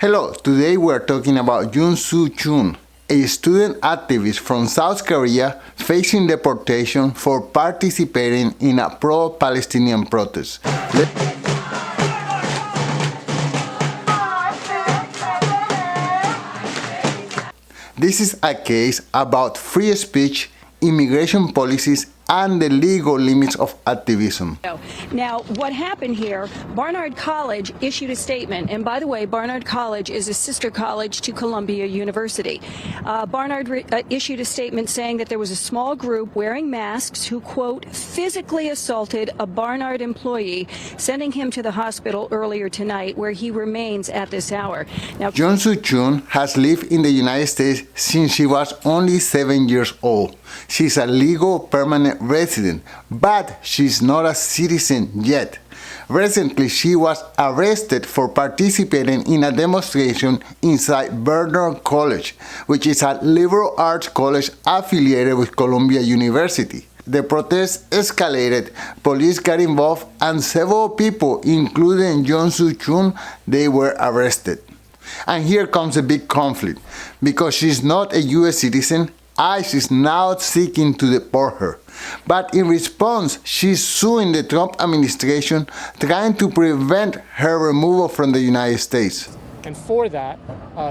Hello, today we are talking about Yunseo Chung, a student activist from South Korea facing deportation for participating in a pro-Palestinian protest. This is a case about free speech, immigration policies, and the legal limits of activism. Now, what happened here, Barnard College issued a statement, and by the way, Barnard College is a sister college to Columbia University. Barnard issued a statement saying that there was a small group wearing masks who, quote, physically assaulted a Barnard employee, sending him to the hospital earlier tonight, where he remains at this hour. Now, Yunseo Chung has lived in the United States since she was only 7 years old. She's a legal permanent resident, but she's not a citizen yet. Recently, she was arrested for participating in a demonstration inside Barnard College, which is a liberal arts college affiliated with Columbia University. The protest escalated, police got involved, and several people, including Yunseo Chung, they were arrested. And here comes a big conflict. Because she's not a US citizen, ICE is now seeking to deport her. But in response, she's suing the Trump administration, trying to prevent her removal from the United States. And for that,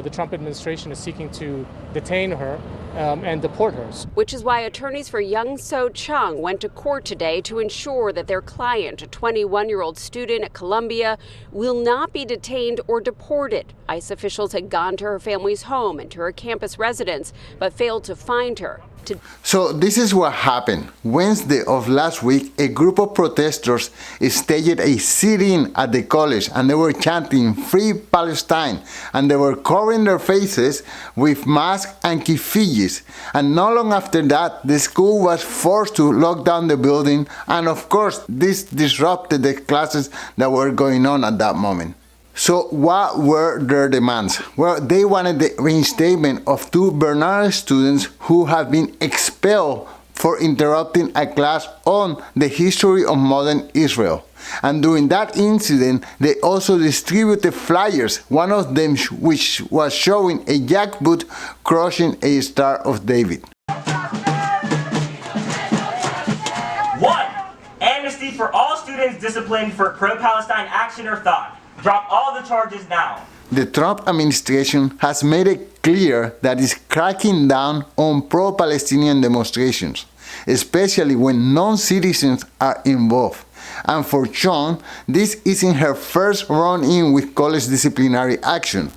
the Trump administration is seeking to detain her and deport her. Which is why attorneys for Yunseo Chung went to court today to ensure that their client, a 21-year-old student at Columbia, will not be detained or deported. ICE officials had gone to her family's home and to her campus residence, but failed to find her. So this is what happened. Wednesday of last week, a group of protesters staged a sit-in at the college, and they were chanting "Free Palestine," and they were covering their faces with masks and keffiyehs. And not long after that, the school was forced to lock down the building, and of course, this disrupted the classes that were going on at that moment. So what were their demands? Well, they wanted the reinstatement of 2 Barnard students who have been expelled for interrupting a class on the history of modern Israel. And during that incident, they also distributed flyers, one of them which was showing a jackboot crushing a Star of David. 1. Amnesty for all students disciplined for pro-Palestine action or thought. Drop all the charges now. The Trump administration has made it clear that it's cracking down on pro-Palestinian demonstrations, especially when non-citizens are involved. And for Chung, this isn't her first run-in with college disciplinary action.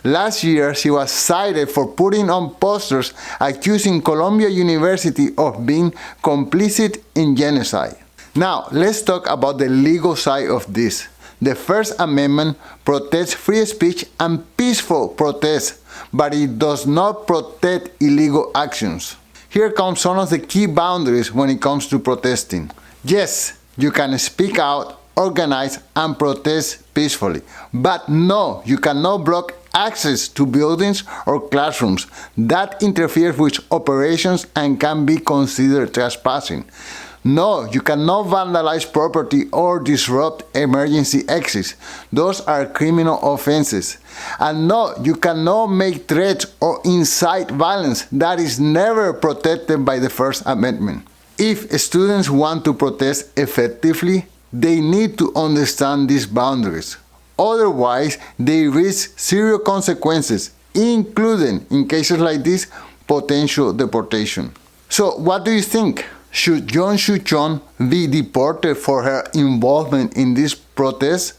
Last year, she was cited for putting on posters accusing Columbia University of being complicit in genocide. Now, let's talk about the legal side of this. The First Amendment protects free speech and peaceful protest, but it does not protect illegal actions. Here comes some of the key boundaries when it comes to protesting. Yes, you can speak out, organize, and protest peacefully. But no, you cannot block access to buildings or classrooms. That interferes with operations and can be considered trespassing. No, you cannot vandalize property or disrupt emergency exits. Those are criminal offenses. And no, you cannot make threats or incite violence. That is never protected by the First Amendment. If students want to protest effectively, they need to understand these boundaries. Otherwise, they risk serious consequences, including, in cases like this, potential deportation. So, what do you think? Should Yunseo Chung be deported for her involvement in this protest?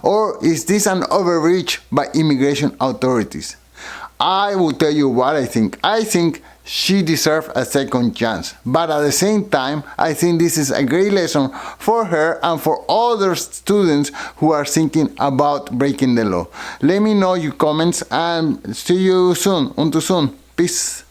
Or is this an overreach by immigration authorities? I will tell you what I think. I think she deserves a second chance. But at the same time, I think this is a great lesson for her and for other students who are thinking about breaking the law. Let me know your comments and see you soon. Until soon. Peace.